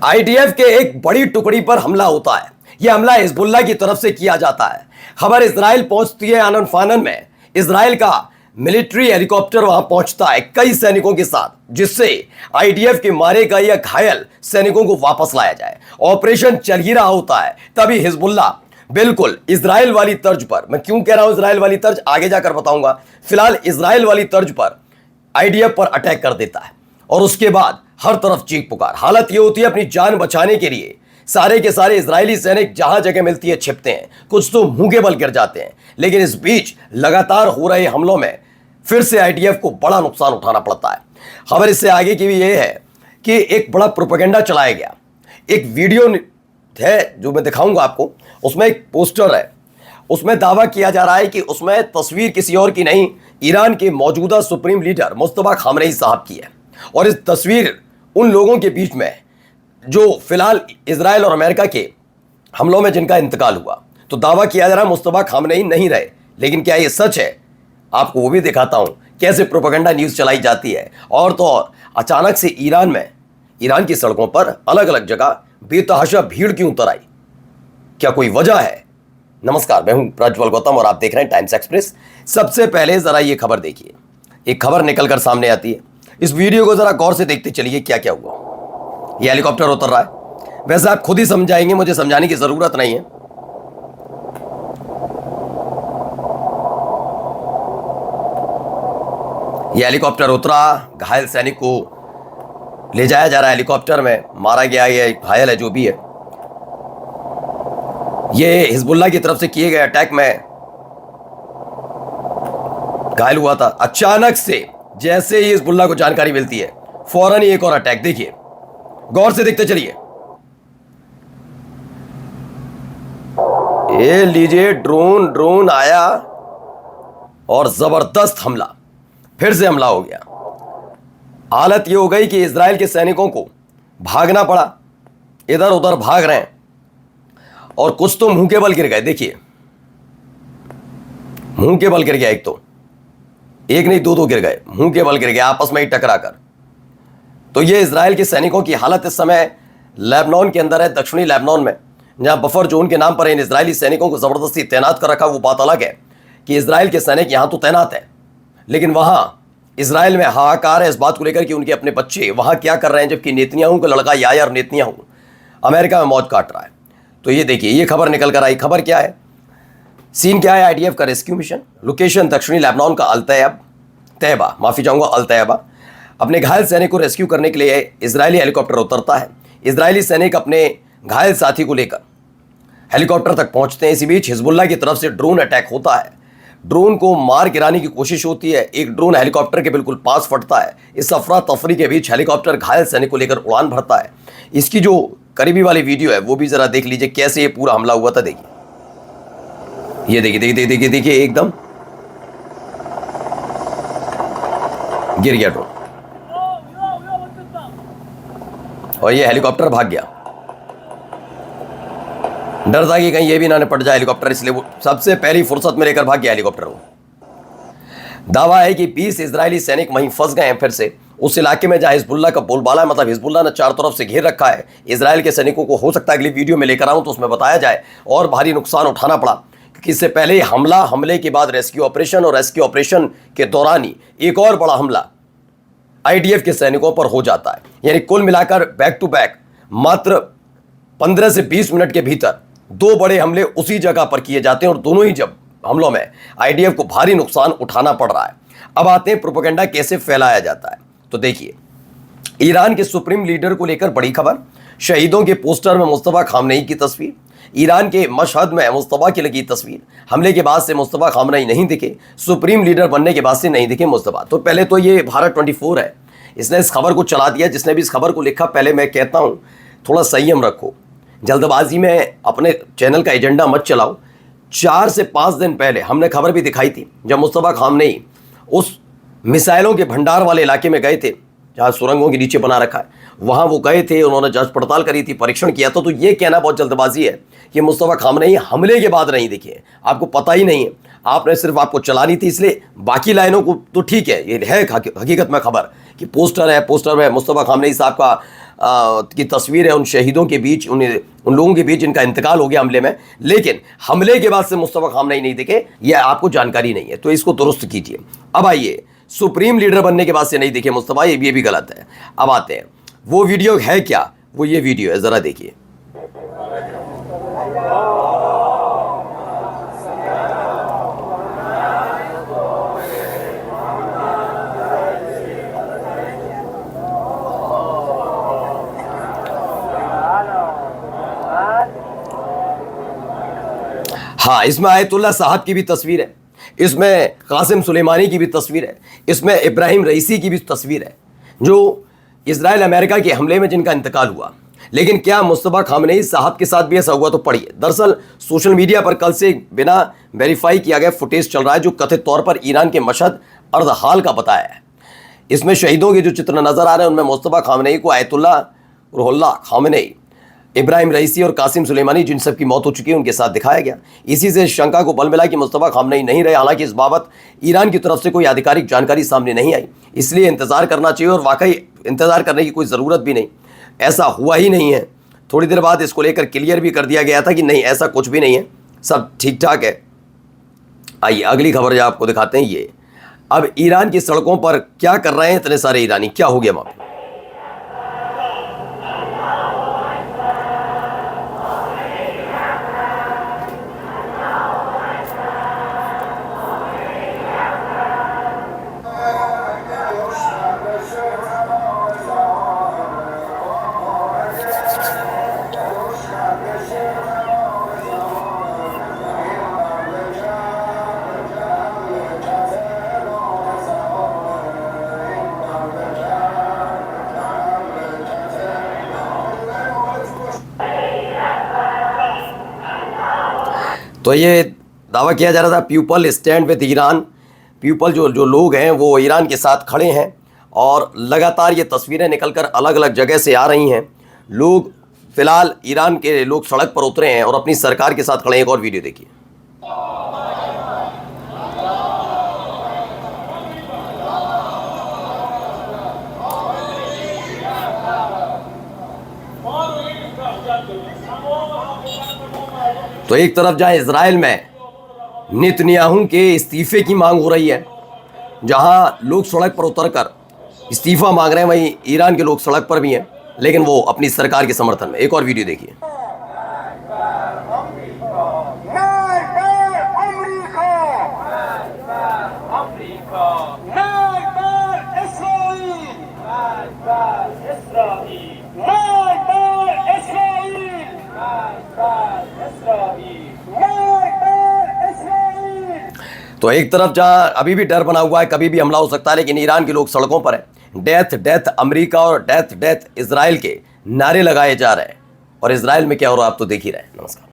IDF के एक बड़ी टुकड़ी पर हमला होता है। यह हमला हिजबुल्लाह की तरफ से किया जाता है। खबर इजराइल पहुंचती है। आनन फानन में इजराइल का मिलिट्री हेलीकॉप्टर वहां पहुंचता है कई सैनिकों के साथ, जिससे आईडीएफ के मारे गए या घायल सैनिकों को वापस लाया जाए। ऑपरेशन चल ही रहा होता है, तभी हिजबुल्लाह बिल्कुल इजराइल वाली तर्ज पर, मैं क्यों कह रहा हूं इजराइल वाली तर्ज आगे जाकर बताऊंगा, फिलहाल इजराइल वाली तर्ज पर आईडीएफ पर अटैक कर देता है और उसके बाद हर तरफ चीख पुकार। हालत यह होती है अपनी जान बचाने के लिए सारे के सारे इजरायली सैनिक जहां जगह मिलती है छिपते हैं, कुछ तो मुंह के बल गिर जाते हैं। लेकिन इस बीच लगातार हो रहे हमलों में फिर से आईडीएफ को बड़ा नुकसान उठाना पड़ता है। खबर इससे आगे की भी यह है कि एक बड़ा प्रोपेगेंडा चलाया गया। एक वीडियो है जो मैं दिखाऊंगा आपको, उसमें एक पोस्टर है, उसमें दावा किया जा रहा है कि उसमें तस्वीर किसी और की नहीं, ईरान के मौजूदा सुप्रीम लीडर मुस्तफा खामनेई साहब की है। और इस तस्वीर उन लोगों के बीच में जो फिलहाल इजराइल और अमेरिका के हमलों में जिनका इंतकाल हुआ, तो दावा किया जा रहा है मुस्तफा खामनेई नहीं रहे। लेकिन क्या ये सच है? आपको वो भी दिखाता हूं कैसे प्रोपेगेंडा न्यूज़ चलाई जाती है। और तो और अचानक से ईरान की सड़कों पर अलग अलग जगह बेतहाशा भीड़ क्यों उतर आई? क्या कोई वजह है? नमस्कार, मैं हूं प्रज्वल गौतम और आप देख रहे हैं टाइम्स एक्सप्रेस। सबसे पहले जरा ये खबर देखिए। एक खबर निकलकर सामने आती है, इस वीडियो को जरा गौर से देखते चलिए क्या क्या हुआ। ये हेलीकॉप्टर उतर रहा है, वैसे आप खुद ही समझाएंगे, मुझे समझाने की जरूरत नहीं है। ये हेलीकॉप्टर उतरा, घायल सैनिक को ले जाया जा रहा है हेलीकॉप्टर में, मारा गया, ये घायल है जो भी है। ये हिजबुल्लाह की तरफ से किए गए अटैक में घायल हुआ था। अचानक से जैसे ही हिजबुल्लाह को जानकारी मिलती है, फौरन ही एक और अटैक। देखिए, गौर से देखते चलिए। ये लीजिए, ड्रोन आया और जबरदस्त हमला, फिर से हमला हो गया। हालत ये हो गई कि इजराइल के सैनिकों को भागना पड़ा, इधर उधर भाग रहे हैं और कुछ तो मुंह के बल गिर गए। देखिए, मुंह के बल गिर गया, एक नहीं दो गिर गए, मुंह के बल गिर गए आपस में ही टकरा कर। तो ये इजराइल के सैनिकों की हालत इस समय लेबनान के अंदर है, दक्षिणी लेबनान में, जहां बफर जोन के नाम पर इन इजरायली सैनिकों को जबरदस्ती तैनात कर रखा। वो बात अलग है कि इजराइल के सैनिक यहां तो तैनात है, लेकिन वहां इजराइल में हाहाकार है इस बात को लेकर कि उनके अपने बच्चे वहां क्या कर रहे हैं, जबकि नेतन्याहू का लड़का यायर नेतन्याहू अमेरिका में मौज काट रहा है। तो ये देखिए, ये खबर निकल कर आई। खबर क्या है, सीन क्या है? आईडीएफ का रेस्क्यू मिशन, लोकेशन दक्षिणी लेबनान का अल तैयबा। अपने घायल सैनिक को रेस्क्यू करने के लिए इजरायली हेलीकॉप्टर उतरता है। इजरायली सैनिक अपने घायल साथी को लेकर हेलीकॉप्टर तक पहुंचते हैं। इसी बीच हिजबुल्लाह की तरफ से ड्रोन अटैक होता है, ड्रोन को मार गिराने की कोशिश होती है। एक ड्रोन हेलीकॉप्टर के बिल्कुल पास फटता है। इस अफरा तफरी के बीच हेलीकॉप्टर घायल सैनिक को लेकर उड़ान भरता है। इसकी जो करीबी वाली वीडियो है वो भी जरा देख लीजिए कैसे ये पूरा हमला हुआ था। देखिए, ये देखिए, एकदम गिर गया ड्रोन और ये हेलीकॉप्टर भाग गया। डर था कि कहीं ये भी ना निपट जाए हेलीकॉप्टर, इसलिए वो सबसे पहली फुर्सत में लेकर भाग गया हेलीकॉप्टर। वो दावा है कि 20 इजरायली सैनिक वहीं फंस गए हैं फिर से उस इलाके में जहां हिजबुल्लाह का बोलबाला है। मतलब हिजबुल्लाह ने चारों तरफ से घेर रखा है इजराइल के सैनिकों को। हो सकता है अगली वीडियो में लेकर आऊं तो उसमें बताया जाए। और भारी नुकसान उठाना पड़ा क्योंकि इससे पहले हमले के बाद रेस्क्यू ऑपरेशन, और रेस्क्यू ऑपरेशन के दौरान ही एक और बड़ा हमला आईडीएफ के सैनिकों पर हो जाता है। यानी कुल मिलाकर बैक टू बैक मात्र 15 से 20 मिनट के भीतर दो बड़े हमले उसी जगह पर किए जाते हैं और दोनों ही जब हमलों में आईडीएफ को भारी नुकसान उठाना पड़ रहा है। अब आते हैं प्रोपेगेंडा कैसे फैलाया जाता है। तो देखिए, ईरान के सुप्रीम लीडर को लेकर बड़ी खबर, शहीदों के पोस्टर में मुस्तफा खामनेई की तस्वीर, ईरान के मशहद में मुस्तफा की लगी तस्वीर। हमले के बाद से मुस्तफा खामनेई नहीं दिखे, सुप्रीम लीडर बनने के बाद से नहीं दिखे मुस्तफा। तो पहले तो ये भारत 24 है, इसने इस खबर को चला दिया। जिसने भी इस खबर को लिखा, पहले मैं कहता हूं थोड़ा संयम रखो, जल्दबाजी में अपने चैनल का एजेंडा मत चलाओ। 4 से 5 दिन पहले हमने खबर भी दिखाई थी जब मुस्तफा खामनेई उस मिसाइलों के भंडार वाले इलाके में गए थे जहां सुरंगों के नीचे बना रखा है, वहां वो गए थे, उन्होंने जांच पड़ताल करी थी, परीक्षण किया था। तो ये कहना बहुत जल्दबाजी है कि मुस्तफा खामनेई हमले के बाद नहीं दिखे, आपको पता ही नहीं है, आपने सिर्फ आपको चलानी थी, इसलिए बाकी लाइनों को तो ठीक है, ये है हकीकत में खबर कि पोस्टर है, पोस्टर में मुस्तफा खामनेई साहब का की तस्वीर है उन शहीदों के बीच, उन लोगों के बीच जिनका इंतकाल हो गया हमले में, लेकिन हमले के बाद से मुस्तफा खामनेई नहीं दिखे, यह आपको जानकारी नहीं है, तो इसको दुरुस्त कीजिए। अब आइए, सुप्रीम लीडर बनने के बाद से नहीं दिखे मुस्तफा, ये भी गलत है। अब आते हैं, वो वीडियो है क्या, वो ये वीडियो है, ज़रा देखिए। हाँ, इसमें आयतुल्ला साहब की भी तस्वीर है, इसमें कासिम सुलेमानी की भी तस्वीर है, इसमें इब्राहिम रईसी की भी तस्वीर है, जो इजराइल अमेरिका के हमले में जिनका इंतकाल हुआ। लेकिन क्या मुस्तफा खामनेई साहब के साथ भी ऐसा हुआ? तो पढ़िए। दरअसल सोशल मीडिया पर कल से बिना वेरीफाई किया गया फुटेज चल रहा है, जो कथित तौर पर ईरान के मशहद अर्द हाल का बताया है। इसमें शहीदों के जो चित्र नजर आ रहे हैं, उनमें मुस्तफा खामनेई को आयतुल्ला रुहुल्लाह खामनेई, इब्राहिम रईसी और कासिम सुलेमानी, जिन सब की मौत हो चुकी है, उनके साथ दिखाया गया। इसी से शंका को बल मिला कि मुस्तफा खामनेई नहीं रहे। हालांकि इस बाबत ईरान की तरफ से कोई आधिकारिक जानकारी सामने नहीं आई, इसलिए इंतजार करना चाहिए, और वाकई इंतजार करने की कोई ज़रूरत भी नहीं, ऐसा हुआ ही नहीं है। थोड़ी देर बाद इसको लेकर क्लियर भी कर दिया गया था कि नहीं, ऐसा कुछ भी नहीं है, सब ठीक ठाक है। आइए अगली खबर जो आपको दिखाते हैं ये। अब ईरान की सड़कों पर क्या कर रहे हैं इतने सारे ईरानी, क्या हो गया वहाँ पे? तो ये दावा किया जा रहा था people stand with Iran, people जो लोग हैं वो ईरान के साथ खड़े हैं, और लगातार ये तस्वीरें निकलकर अलग अलग जगह से आ रही हैं। लोग फिलहाल ईरान के लोग सड़क पर उतरे हैं और अपनी सरकार के साथ खड़े हैं। एक और वीडियो देखिए। तो एक तरफ जहां इजराइल में नेतन्याहू के इस्तीफे की मांग हो रही है, जहां लोग सड़क पर उतरकर इस्तीफा मांग रहे हैं, वहीं ईरान के लोग सड़क पर भी हैं, लेकिन वो अपनी सरकार के समर्थन में। एक और वीडियो देखिए। तो एक तरफ जहां अभी भी डर बना हुआ है, कभी भी हमला हो सकता है, लेकिन ईरान के लोग सड़कों पर हैं। डेथ डेथ अमेरिका और डेथ डेथ इजराइल के नारे लगाए जा रहे हैं, और इजराइल में क्या हो रहा है आप तो देख ही रहे हैं। नमस्कार।